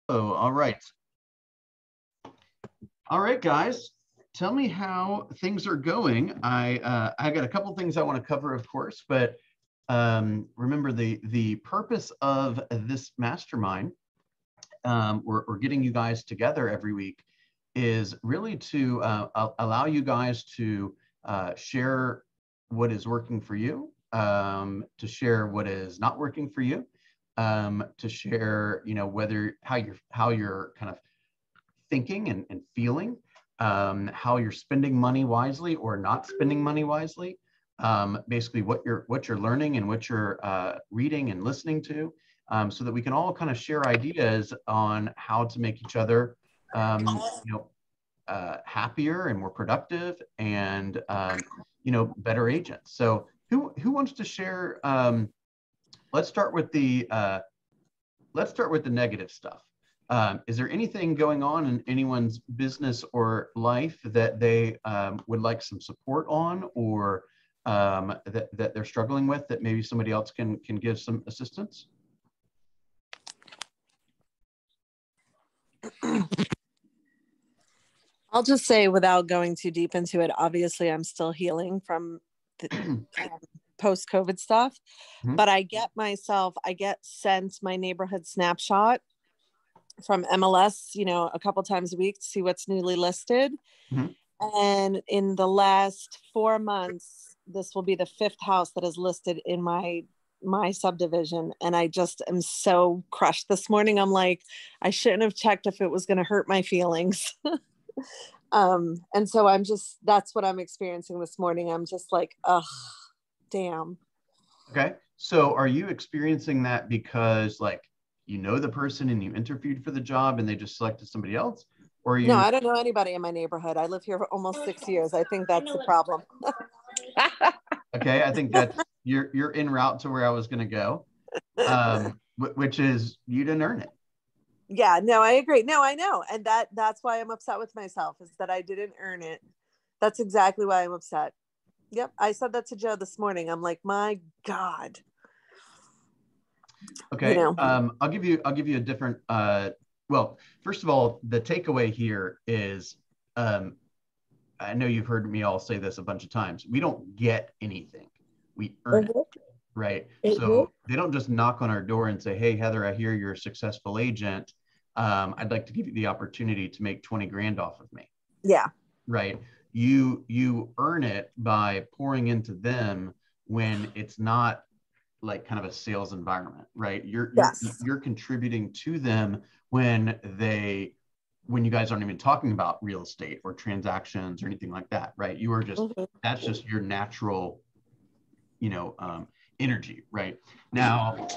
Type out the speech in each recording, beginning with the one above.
Oh, all right. All right, guys. Tell me how things are going. I got a couple things I want to cover, of course, but remember the purpose of this mastermind, we're getting you guys together every week, is really to allow you guys to share what is working for you, to share what is not working for you, to share, whether how you're kind of thinking and feeling, how you're spending money wisely or not spending money wisely, basically what you're learning and what you're reading and listening to, so that we can all kind of share ideas on how to make each other, happier and more productive and better agents. So who wants to share? Let's start with the negative stuff. Is there anything going on in anyone's business or life that they would like some support on, or that they're struggling with, that maybe somebody else can give some assistance? I'll just say, without going too deep into it, obviously I'm still healing from the post-COVID stuff, but I get sent my neighborhood snapshot from MLS, a couple times a week to see what's newly listed. And in the last 4 months, this will be the 5th house that is listed in my subdivision. And I just am so crushed. This morning, I'm like, I shouldn't have checked if it was going to hurt my feelings. And so that's what I'm experiencing this morning. I'm just like, ugh, damn. Okay. So are you experiencing that because the person and you interviewed for the job and they just selected somebody else? Or No, I don't know anybody in my neighborhood. I live here for almost 6 years. I think that's the problem. Okay. I think that you're en route to where I was going to go, which is you didn't earn it. Yeah, no, I agree. No, I know. And that's why I'm upset with myself, is that I didn't earn it. That's exactly why I'm upset. Yep. I said that to Joe this morning. I'm like, my God. Okay. I'll give you a different, well, first of all, the takeaway here is, I know you've heard me all say this a bunch of times. We don't get anything. We earn it, right? So they don't just knock on our door and say, hey, Heather, I hear you're a successful agent. I'd like to give you the opportunity to make 20 grand off of me. Yeah. Right. You earn it by pouring into them when it's not like kind of a sales environment, right? You're contributing to them when you guys aren't even talking about real estate or transactions or anything like that, right? You are just, that's just your natural, energy, right? Now,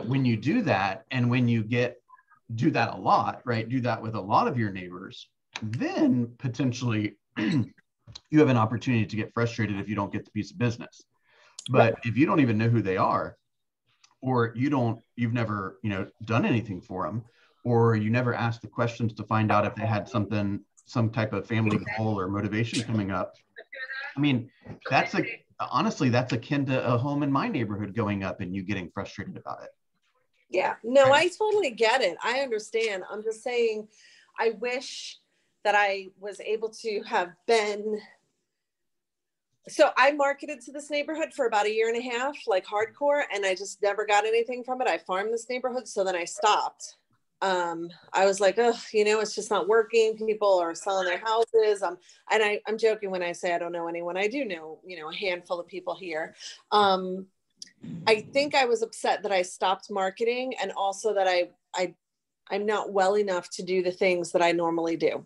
when you do that, and when you do that a lot, right? Do that with a lot of your neighbors, then potentially you have an opportunity to get frustrated if you don't get the piece of business. But if you don't even know who they are, or you've never, done anything for them, or you never asked the questions to find out if they had some type of family goal or motivation coming up. I mean, honestly, that's akin to a home in my neighborhood going up and you getting frustrated about it. Yeah, no, I totally get it. I understand. I'm just saying, I wish that I was able to have been. So I marketed to this neighborhood for about 1.5 years, like hardcore, and I just never got anything from it. I farmed this neighborhood, so then I stopped. I was like, oh, it's just not working. People are selling their houses. I'm joking when I say I don't know anyone. I do know, a handful of people here. I think I was upset that I stopped marketing, and also that I'm not well enough to do the things that I normally do.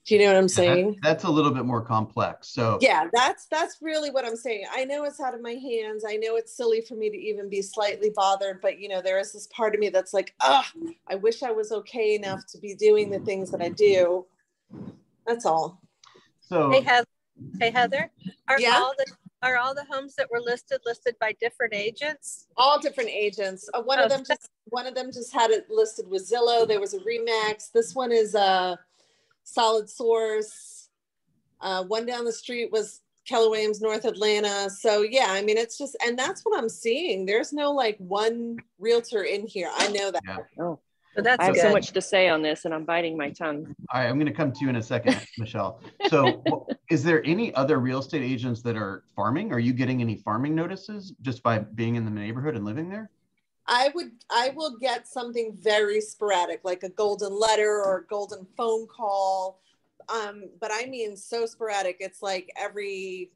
Do you know what I'm saying? That's a little bit more complex. So yeah, that's really what I'm saying. I know it's out of my hands. I know it's silly for me to even be slightly bothered, but there is this part of me that's like, I wish I was okay enough to be doing the things that I do. That's all. So hey Heather, are all the homes that were listed by different agents? All different agents. One of them just had it listed with Zillow. There was a Remax. This one is a Solid Source. One down the street was Keller Williams, North Atlanta. So yeah, I mean, it's just, and that's what I'm seeing. There's no one realtor in here. I know that. Yeah. Oh. So that's I have good. so much to say on this, and I'm biting my tongue. All right, I'm going to come to you in a second, Michelle. So is there any other real estate agents that are farming? Are you getting any farming notices just by being in the neighborhood and living there? I will get something very sporadic, like a golden letter or a golden phone call. But I mean, so sporadic. It's like every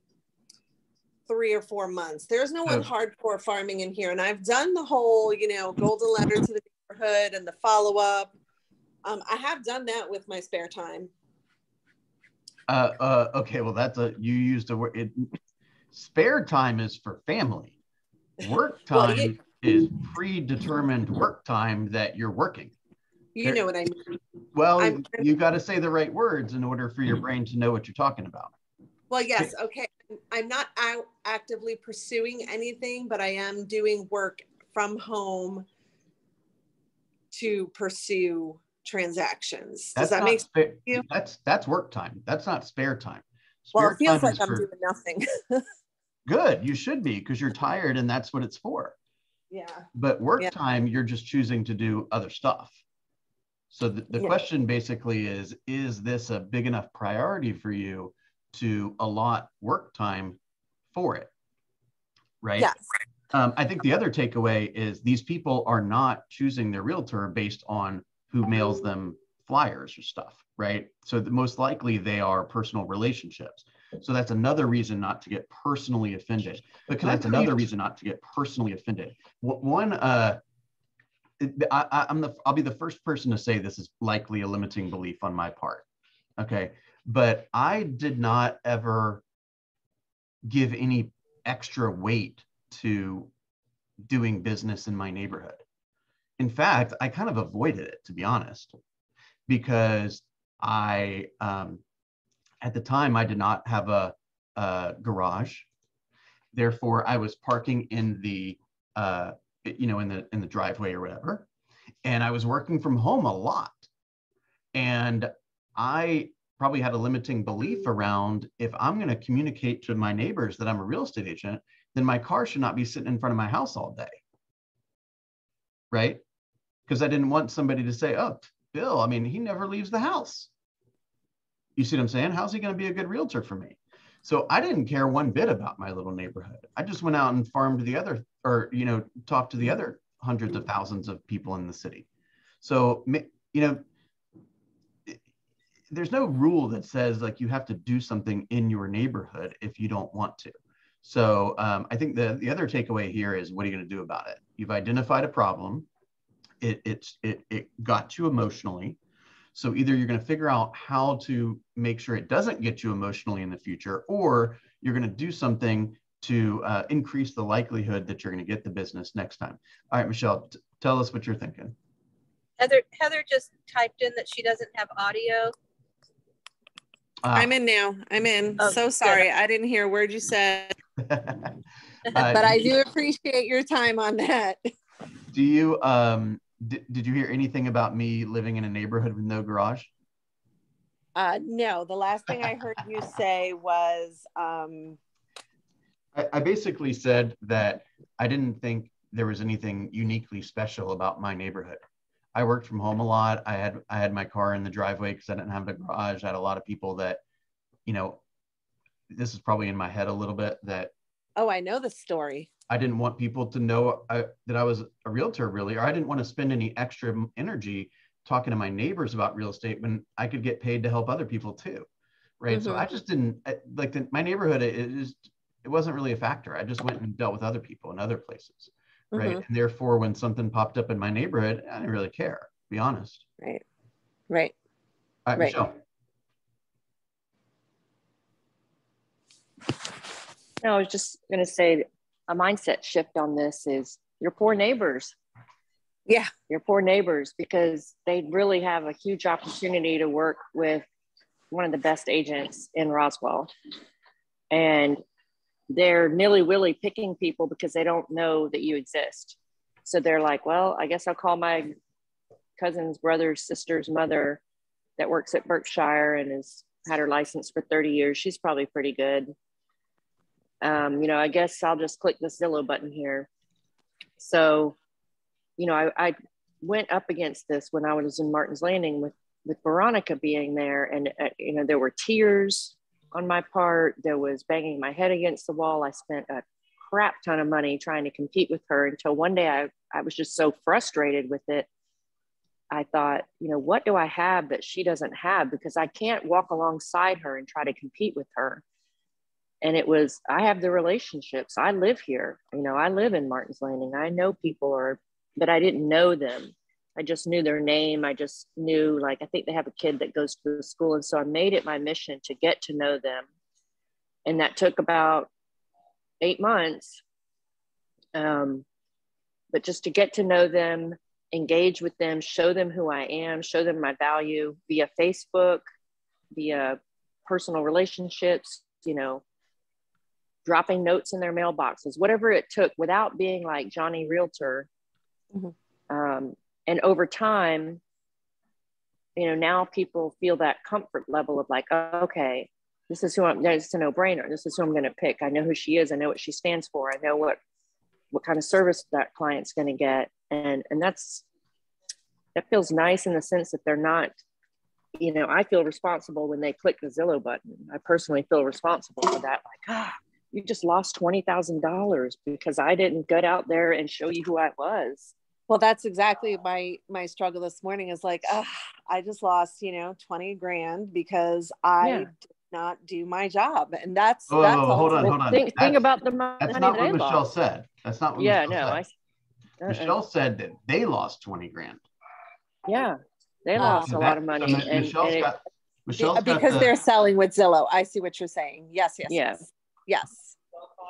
3 or 4 months. There's no one hardcore farming in here. And I've done the whole, golden letter to the neighborhood and the follow-up. I have done that with my spare time. Okay, well, you used a word. Spare time is for family. Work time is predetermined work time that you're working. You know what I mean. Well, you got to say the right words in order for your brain to know what you're talking about. Well, yes. Okay. I'm not out actively pursuing anything, but I am doing work from home to pursue transactions. Does that make sense to you? That's work time. That's not spare time. Well, it feels like I'm doing nothing. Good. You should be, because you're tired and that's what it's for. Yeah. But work time, you're just choosing to do other stuff. So the question basically is this a big enough priority for you to allot work time for it? Right? Yes. I think the other takeaway is these people are not choosing their realtor based on who mails them flyers or stuff, right? So most likely they are personal relationships. So that's another reason not to get personally offended, because that's another reason not to get personally offended. I'll be the first person to say this is likely a limiting belief on my part. Okay. But I did not ever give any extra weight to doing business in my neighborhood. In fact, I kind of avoided it, to be honest, because at the time I did not have a garage. Therefore, I was parking in the in the driveway or whatever, and I was working from home a lot. And I probably had a limiting belief around, if I'm going to communicate to my neighbors that I'm a real estate agent, then my car should not be sitting in front of my house all day. Right? Because I didn't want somebody to say, oh, Bill, I mean, he never leaves the house. You see what I'm saying? How's he going to be a good realtor for me? So I didn't care one bit about my little neighborhood. I just went out and farmed the other, or, talked to the other hundreds of thousands of people in the city. So, there's no rule that says like you have to do something in your neighborhood if you don't want to. So I think the other takeaway here is, what are you going to do about it? You've identified a problem. It got you emotionally. So either you're going to figure out how to make sure it doesn't get you emotionally in the future, or you're going to do something to increase the likelihood that you're going to get the business next time. All right, Michelle, tell us what you're thinking. Heather just typed in that she doesn't have audio. I'm in now. I'm in. Oh, so sorry. Good. I didn't hear a word you said. But I do appreciate your time on that. Do you, did you hear anything about me living in a neighborhood with no garage? No, the last thing I heard you say was... I basically said that I didn't think there was anything uniquely special about my neighborhood. I worked from home a lot. I had my car in the driveway because I didn't have a garage. I had a lot of people that, this is probably in my head a little bit, that... Oh, I know the story. I didn't want people to know that I was a realtor, really, or I didn't want to spend any extra energy talking to my neighbors about real estate when I could get paid to help other people too, right? Mm-hmm. So I just didn't my neighborhood. It wasn't really a factor. I just went and dealt with other people in other places, right? Mm-hmm. And therefore, when something popped up in my neighborhood, I didn't really care, to be honest. Right. All right, Michelle. No, I was just going to say a mindset shift on this is your poor neighbors. Yeah. Your poor neighbors, because they really have a huge opportunity to work with one of the best agents in Roswell. And they're nilly-willy picking people because they don't know that you exist. So they're like, well, I guess I'll call my cousin's brother's sister's mother that works at Berkshire and has had her license for 30 years. She's probably pretty good. I guess I'll just click the Zillow button here. So, I went up against this when I was in Martin's Landing with Veronica being there, and you know, there were tears on my part. There was banging my head against the wall. I spent a crap ton of money trying to compete with her until one day I was just so frustrated with it. I thought, you know, what do I have that she doesn't have? Because I can't walk alongside her and try to compete with her. And it was, I have the relationships. I live here. You know, I live in Martin's Landing. I know people, but I didn't know them. I just knew their name. I just knew, like, I think they have a kid that goes to the school. And so I made it my mission to get to know them. And that took about 8 months. But just to get to know them, engage with them, show them who I am, show them my value via Facebook, via personal relationships, you know, dropping notes in their mailboxes, whatever it took, without being like Johnny Realtor. And over time, you know, now people feel that comfort level of like, okay, this is it's a no-brainer. This is who I'm going to pick. I know who she is. I know what she stands for. I know what kind of service that client's going to get. And that feels nice in the sense that they're not, you know, I feel responsible when they click the Zillow button. I personally feel responsible for that. Like, you just lost $20,000 because I didn't get out there and show you who I was. Well, that's exactly my struggle this morning is like, I just lost, you know, 20 grand because I did not do my job. And that's hold on. Think about the money. That's not what Michelle said. That's not what Michelle said. Michelle said that they lost 20 grand. Yeah, they lost a lot of money. Because they're selling with Zillow. I see what you're saying. Yes.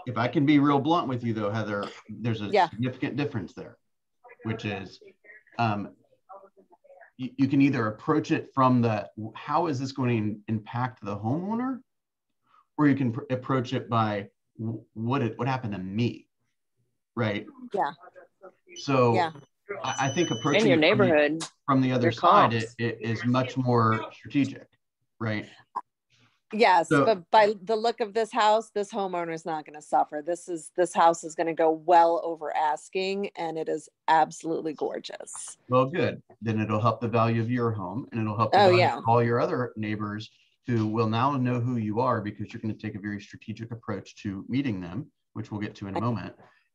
If I can be real blunt with you though, Heather, there's a significant difference there, which is you can either approach it from how is this going to impact the homeowner, or you can approach it by what happened to me, right? Yeah. So I think approaching in your neighborhood from the other side it is much more strategic, right? Yes, but by the look of this house, this homeowner is not going to suffer. This house is going to go well over asking, and it is absolutely gorgeous. Well, good. Then it'll help the value of your home, and it'll help the value of all your other neighbors who will now know who you are, because you're going to take a very strategic approach to meeting them, which we'll get to in a moment.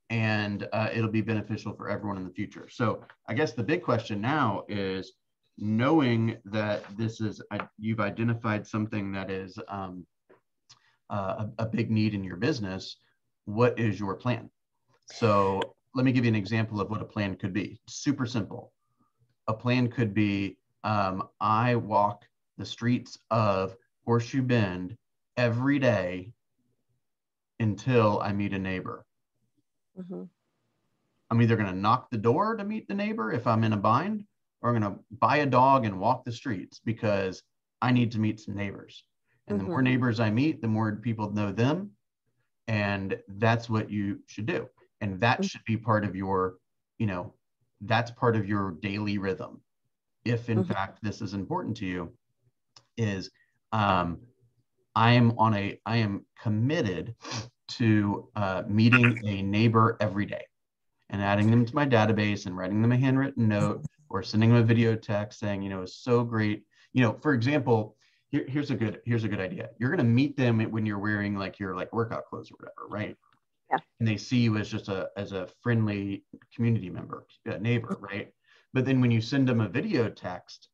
And it'll be beneficial for everyone in the future. So I guess the big question now is, knowing that this is, you've identified something that is a big need in your business, what is your plan? So let me give you an example of what a plan could be. Super simple. A plan could be, I walk the streets of Horseshoe Bend every day until I meet a neighbor. Mm-hmm. I'm either going to knock the door to meet the neighbor if I'm in a bind, or I'm going to buy a dog and walk the streets because I need to meet some neighbors. And the more neighbors I meet, the more people know them. And that's what you should do. And that should be part of your, you know, that's part of your daily rhythm. If in fact this is important to you, is I am committed to meeting a neighbor every day and adding them to my database and writing them a handwritten note or sending them a video text saying, you know, it's so great. You know, for example, here's a good idea. You're going to meet them when you're wearing like your workout clothes or whatever, right? Yeah. And they see you as just as a friendly community member, neighbor, right? But then when you send them a video text,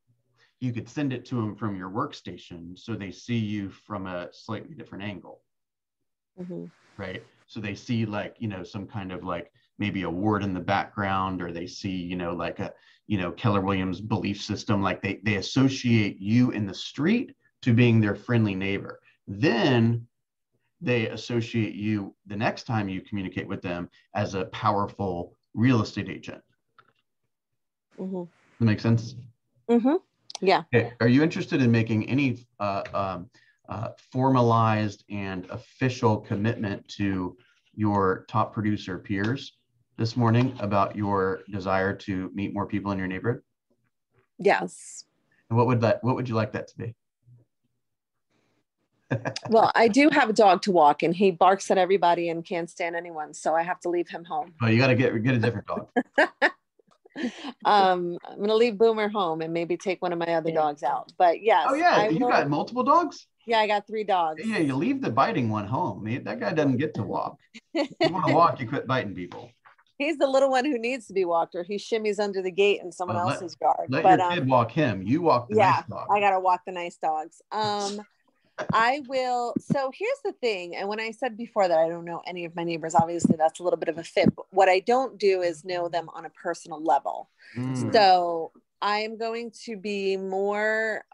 you could send it to them from your workstation so they see you from a slightly different angle. Right? So they see like, you know, some kind of like maybe a ward in the background, or they see, you know, like a, you know, Keller Williams belief system, like they associate you in the street to being their friendly neighbor. Then they associate you the next time you communicate with them as a powerful real estate agent. That makes sense? Yeah. Okay. Are you interested in making any formalized and official commitment to your top producer peers this morning about your desire to meet more people in your neighborhood? Yes. And what would you like that to be? Well, I do have a dog to walk, and he barks at everybody and can't stand anyone, so I have to leave him home. Well, you got to get a different dog. I'm gonna leave Boomer home and maybe take one of my other dogs out. But yes, Oh yeah, you got multiple dogs? Yeah, I got 3 dogs. Yeah, you leave the biting one home. That guy doesn't get to walk. If you want to walk, you quit biting people. He's the little one who needs to be walked, or he shimmies under the gate in someone else's yard. Let your kid walk him. You walk the nice dog. I gotta walk the nice dogs. I will. So here's the thing. And when I said before that I don't know any of my neighbors, obviously that's a little bit of a fib. But what I don't do is know them on a personal level. So I'm going to be more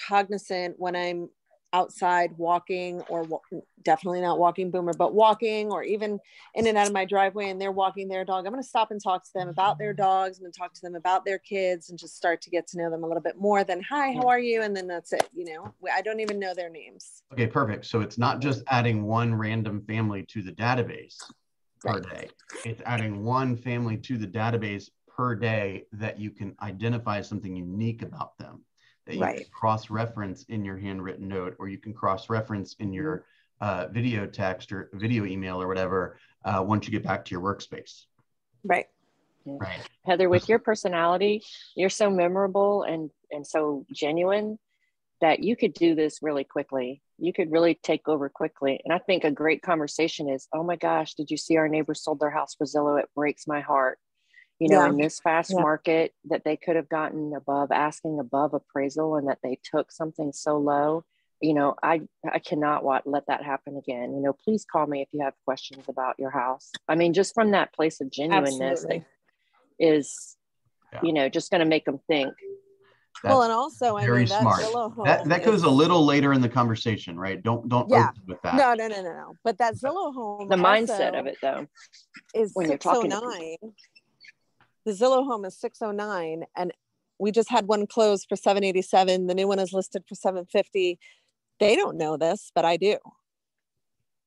cognizant when I'm outside walking, or definitely not walking Boomer, but walking, or even in and out of my driveway and they're walking their dog. I'm going to stop and talk to them about their dogs. I'm going to talk to them about their kids and just start to get to know them a little bit more than, hi, how are you? And then that's it. You know, I don't even know their names. Okay, perfect. So it's not just adding one random family to the database per day. It's adding one family to the database per day that you can identify something unique about them, that you can cross-reference in your handwritten note, or you can cross-reference in your video text or video email or whatever once you get back to your workspace. Right. Right. Heather, with your personality, you're so memorable and so genuine that you could do this really quickly. You could really take over quickly. And I think a great conversation is, oh my gosh, did you see our neighbor sold their house for Zillow? It breaks my heart. You know, in this fast market, that they could have gotten asking above appraisal, and that they took something so low. You know, I cannot let that happen again. You know, please call me if you have questions about your house. I mean, just from that place of genuineness that is, you know, just going to make them think. Well, and also, I mean, smart. That goes a little later in the conversation, right? Don't open with that. No. But that Zillow home, the mindset of it though, is when you're talking to the Zillow home is 609, and we just had one close for 787. The new one is listed for 750. They don't know this, but I do.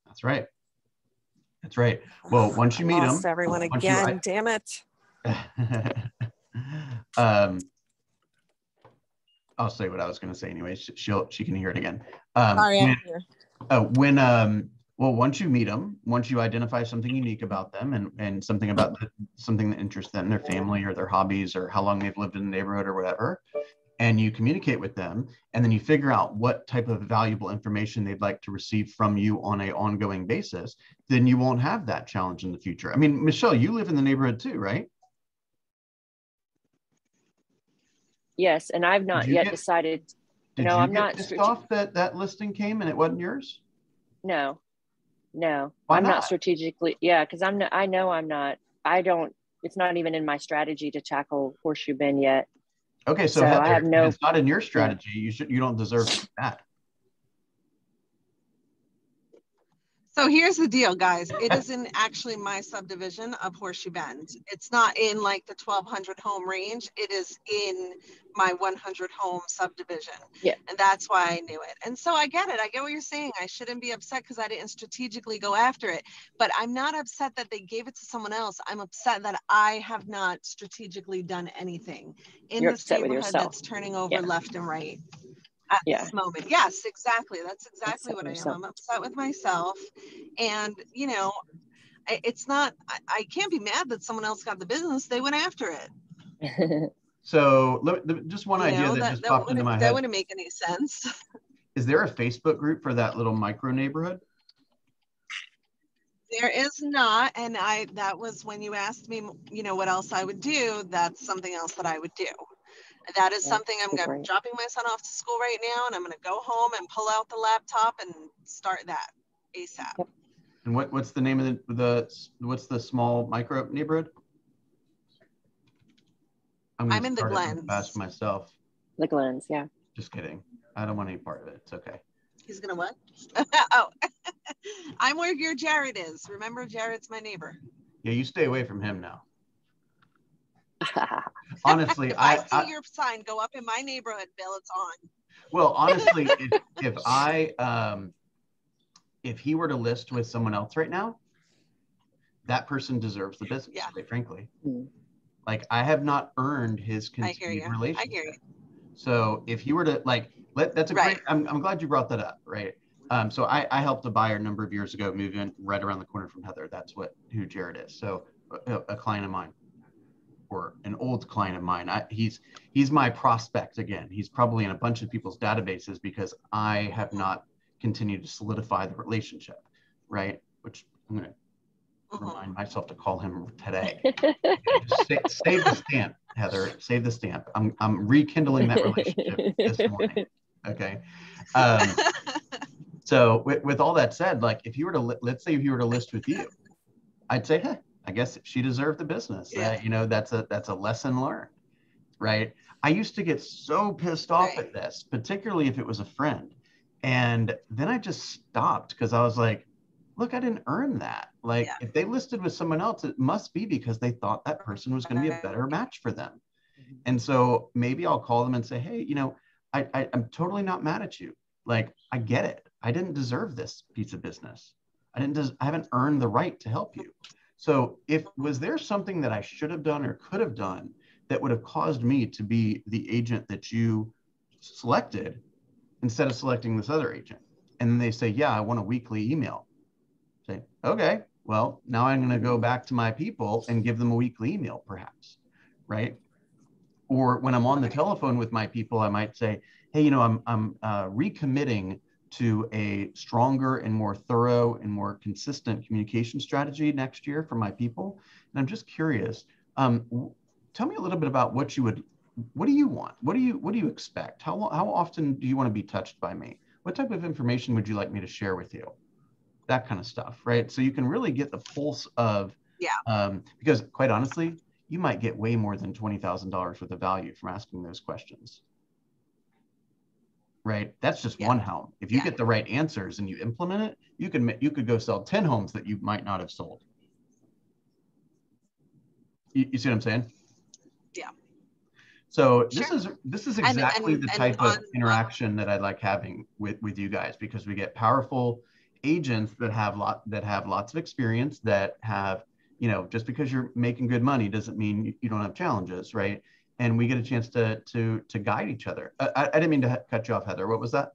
That's right. That's right. Well, once you meet them, everyone again. Damn it. I'll say what I was going to say anyway. She can hear it again. Sorry, I'm here. Once you meet them, once you identify something unique about them and something about something that interests them, their family or their hobbies or how long they've lived in the neighborhood or whatever, and you communicate with them, and then you figure out what type of valuable information they'd like to receive from you on an ongoing basis, then you won't have that challenge in the future. I mean, Michelle, you live in the neighborhood too, right? Yes, and I've not yet decided. No, I'm not pissed off that listing came and it wasn't yours? No. Why I'm not? not strategically. Yeah, because it's not even in my strategy to tackle Horseshoe Bend yet. Okay, so Heather, I have if it's not in your strategy, you don't deserve that. So here's the deal, guys. It isn't actually my subdivision of Horseshoe Bend. It's not in like the 1,200 home range. It is in my 100 home subdivision. Yeah. And that's why I knew it. And so I get it. I get what you're saying. I shouldn't be upset because I didn't strategically go after it. But I'm not upset that they gave it to someone else. I'm upset that I have not strategically done anything in this neighborhood that's turning over left and right. At this moment. Yes, exactly. That's exactly what I am. I'm upset with myself. And, you know, it's not, I can't be mad that someone else got the business. They went after it. So just one idea that just popped into my head. That wouldn't make any sense. Is there a Facebook group for that little micro neighborhood? There is not. And that was when you asked me, you know, what else I would do. That's something else that I would do. That is something I'm dropping my son off to school right now, and I'm going to go home and pull out the laptop and start that ASAP. And what's the name of what's the small micro neighborhood? I'm in the Glens. Fast myself. The Glens, yeah. Just kidding. I don't want any part of it. It's okay. He's gonna what? Oh, I'm where your Jared is. Remember, Jared's my neighbor. Yeah, you stay away from him now. Honestly, if I see your sign go up in my neighborhood, Bill, it's on. Well, honestly, if he were to list with someone else right now, that person deserves the business, quite frankly. Like, I have not earned his continued relationship. I hear you. So if he were to that's a great, I'm glad you brought that up, right? So I helped a buyer a number of years ago move in right around the corner from Heather. That's who Jared is. So a client of mine. or an old client of mine. He's my prospect again. He's probably in a bunch of people's databases because I have not continued to solidify the relationship, right? Which I'm going to remind myself to call him today. Just save the stamp, Heather. Save the stamp. I'm rekindling that relationship this morning. Okay. So with all that said, like if you were to let's say if you were to list with you, I'd say, hey, I guess she deserved the business. You know, that's a lesson learned, right? I used to get so pissed off at this, particularly if it was a friend. And then I just stopped because I was like, look, I didn't earn that. Like if they listed with someone else, it must be because they thought that person was going to be a better match for them. And so maybe I'll call them and say, hey, you know, I'm totally not mad at you. Like, I get it. I didn't deserve this piece of business. I haven't earned the right to help you. So was there something that I should have done or could have done that would have caused me to be the agent that you selected instead of selecting this other agent? And then they say, yeah, I want a weekly email. Say, okay, well, now I'm going to go back to my people and give them a weekly email, perhaps, right? Or when I'm on the telephone with my people, I might say, hey, you know, I'm recommitting to a stronger and more thorough and more consistent communication strategy next year for my people. And I'm just curious, tell me a little bit about what do you want? What do you expect? How often do you want to be touched by me? What type of information would you like me to share with you? That kind of stuff, right? So you can really get the pulse of, because quite honestly, you might get way more than $20,000 worth of value from asking those questions, right? That's just one home. If you get the right answers and you implement it, you could go sell 10 homes that you might not have sold. You see what I'm saying? Yeah. So this is exactly the type of interaction that I like having with you guys, because we get powerful agents that have lots of experience, that have, you know, just because you're making good money doesn't mean you don't have challenges, right? And we get a chance to guide each other. I didn't mean to cut you off, Heather. What was that?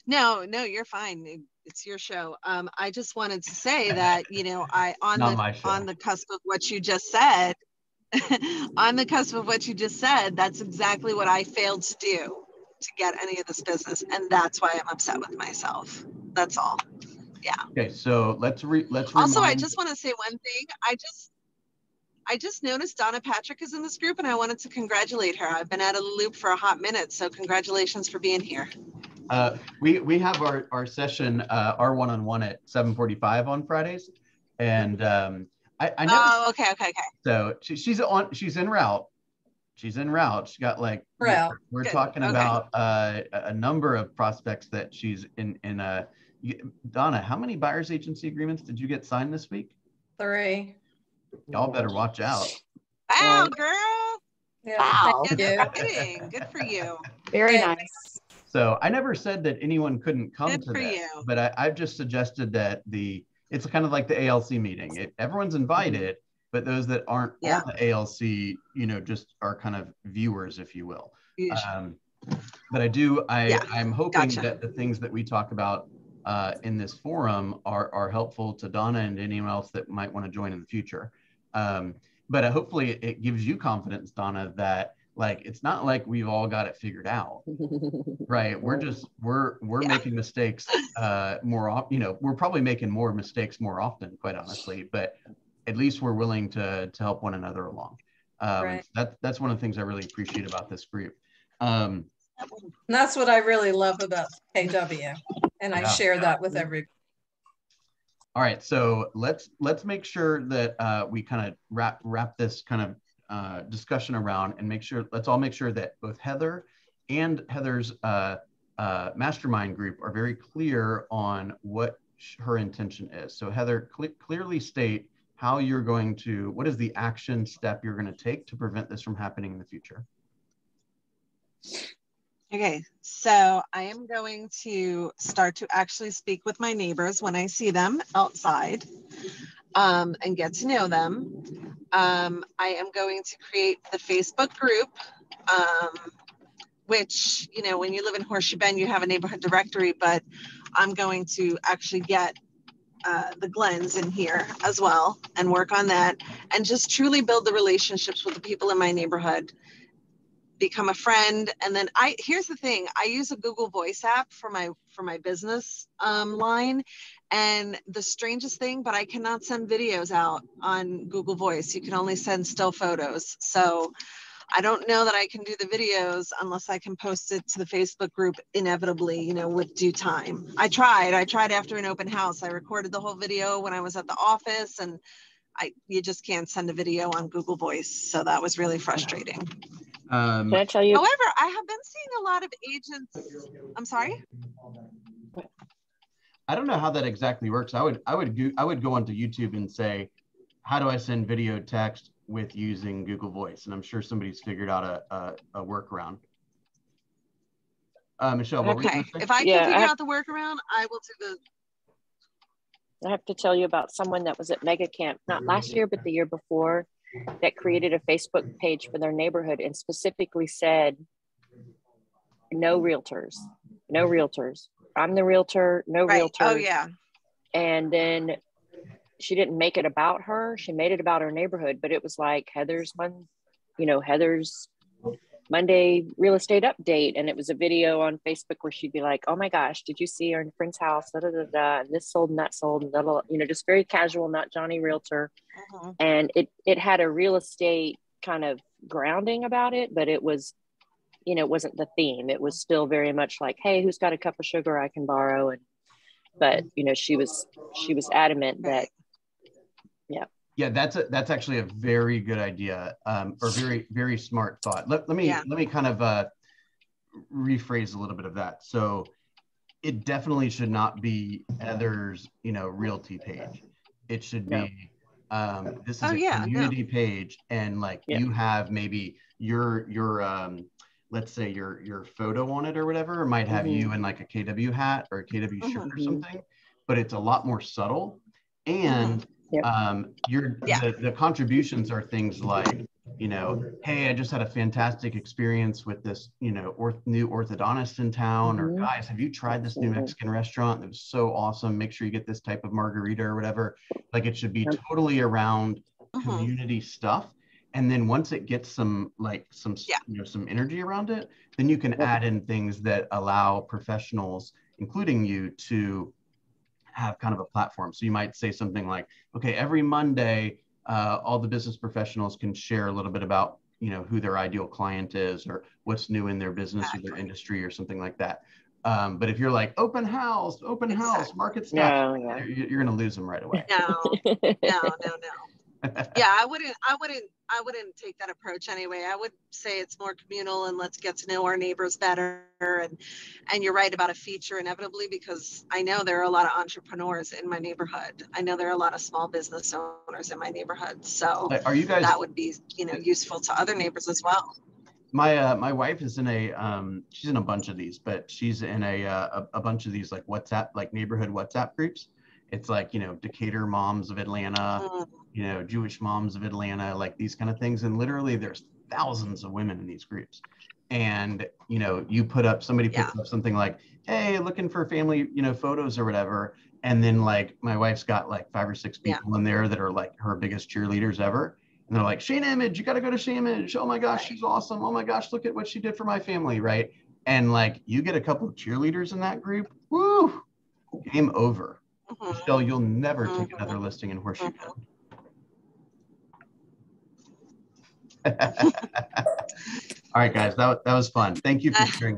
No, you're fine. It's your show. I just wanted to say that, you know, on the cusp of what you just said, on the cusp of what you just said, that's exactly what I failed to do to get any of this business, and that's why I'm upset with myself. That's all. Yeah. Okay, so let's also, I just want to say one thing. I just noticed Donna Patrick is in this group, and I wanted to congratulate her. I've been out of the loop for a hot minute, so congratulations for being here. We have our session, our one-on-one at 7:45 on Fridays, and I never. Oh, okay. So she's en route. She's en route. She got like we're talking about a number of prospects that she's in. Donna, how many buyer's agency agreements did you get signed this week? 3. Y'all better watch out. Wow, girl. Yeah. Wow. Good for you. Very nice. So I never said that anyone couldn't come to this, but I've just suggested that it's kind of like the ALC meeting. Everyone's invited, but those that aren't on the ALC, you know, just are kind of viewers, if you will. But I'm hoping that the things that we talk about in this forum are helpful to Donna and anyone else that might want to join in the future. But hopefully it gives you confidence, Donna, that like it's not like we've all got it figured out, right? We're making mistakes more often. You know, we're probably making more mistakes more often, quite honestly. But at least we're willing to help one another along. That's one of the things I really appreciate about this group. And that's what I really love about KW, and I share that with everybody. All right, so let's make sure that we kind of wrap this kind of discussion around, and let's all make sure that both Heather and Heather's mastermind group are very clear on what her intention is. So Heather, clearly state how you're going to, what is the action step you're going to take to prevent this from happening in the future? Okay, so I am going to start to actually speak with my neighbors when I see them outside and get to know them. I am going to create the Facebook group, which, you know, when you live in Horseshoe Bend, you have a neighborhood directory, but I'm going to actually get the Glens in here as well and work on that and just truly build the relationships with the people in my neighborhood, become a friend. And then here's the thing, I use a Google Voice app for my business line. And the strangest thing, but I cannot send videos out on Google Voice. You can only send still photos. So I don't know that I can do the videos unless I can post it to the Facebook group inevitably, you know, with due time. I tried after an open house. I recorded the whole video when I was at the office, and you just can't send a video on Google Voice. So that was really frustrating. Can I tell you? However, I have been seeing a lot of agents. I'm sorry? I don't know how that exactly works. I would go onto YouTube and say, how do I send video text with using Google Voice? And I'm sure somebody's figured out a workaround. Michelle, what were you gonna say? If I can figure out the workaround, I will do the. I have to tell you about someone that was at Mega Camp, not last year, but the year before, that created a Facebook page for their neighborhood and specifically said, no realtors, no realtors. I'm the realtor, no realtors. Oh, yeah. And then she didn't make it about her. She made it about her neighborhood, but it was like Heather's Monday real estate update. And it was a video on Facebook where she'd be like, oh my gosh, did you see her friend's house? Da, da, da, da, and this sold and that sold, and da, you know, just very casual, not Johnny Realtor. And it had a real estate kind of grounding about it, but it was, you know, it wasn't the theme. It was still very much like, hey, who's got a cup of sugar I can borrow? But you know, she was adamant that, yeah, that's actually a very good idea, or very, very smart thought. Let me kind of rephrase a little bit of that. So it definitely should not be Heather's, you know, realty page. It should be this is a community page, and like you have maybe your let's say your photo on it or whatever. It might have you in like a KW hat or a KW shirt or something, but it's a lot more subtle. And the contributions are things like, you know, hey, I just had a fantastic experience with this, you know, new orthodontist in town, or guys, have you tried this new Mexican restaurant? It was so awesome. Make sure you get this type of margarita or whatever. Like, it should be totally around community stuff. And then once it gets some you know, some energy around it, then you can add in things that allow professionals, including you, to have kind of a platform. So you might say something like, okay, every Monday, all the business professionals can share a little bit about, you know, who their ideal client is, or what's new in their business or their industry, or something like that. But if you're like open house, market stuff, you're going to lose them right away. No. Yeah, I wouldn't take that approach anyway. I would say it's more communal, and let's get to know our neighbors better. And you're right about a feature inevitably, because I know there are a lot of entrepreneurs in my neighborhood. I know there are a lot of small business owners in my neighborhood. So are you guys, that would be, you know, useful to other neighbors as well. My wife is in she's in a bunch of these, but she's in a bunch of these like WhatsApp, like neighborhood WhatsApp groups. It's like, you know, Decatur moms of Atlanta, you know, Jewish moms of Atlanta, like these kind of things. And literally there's thousands of women in these groups. And, you know, somebody puts up something like, hey, looking for family, you know, photos or whatever. And then like my wife's got like 5 or 6 people in there that are like her biggest cheerleaders ever. And they're like, Shane Image, you got to go to Shane Image. Oh my gosh, she's awesome. Oh my gosh, look at what she did for my family, right? And like, you get a couple of cheerleaders in that group, woo, game over. Michelle, you'll never take another listing in Horseshoe Bend. All right, guys, that was fun. Thank you for sharing.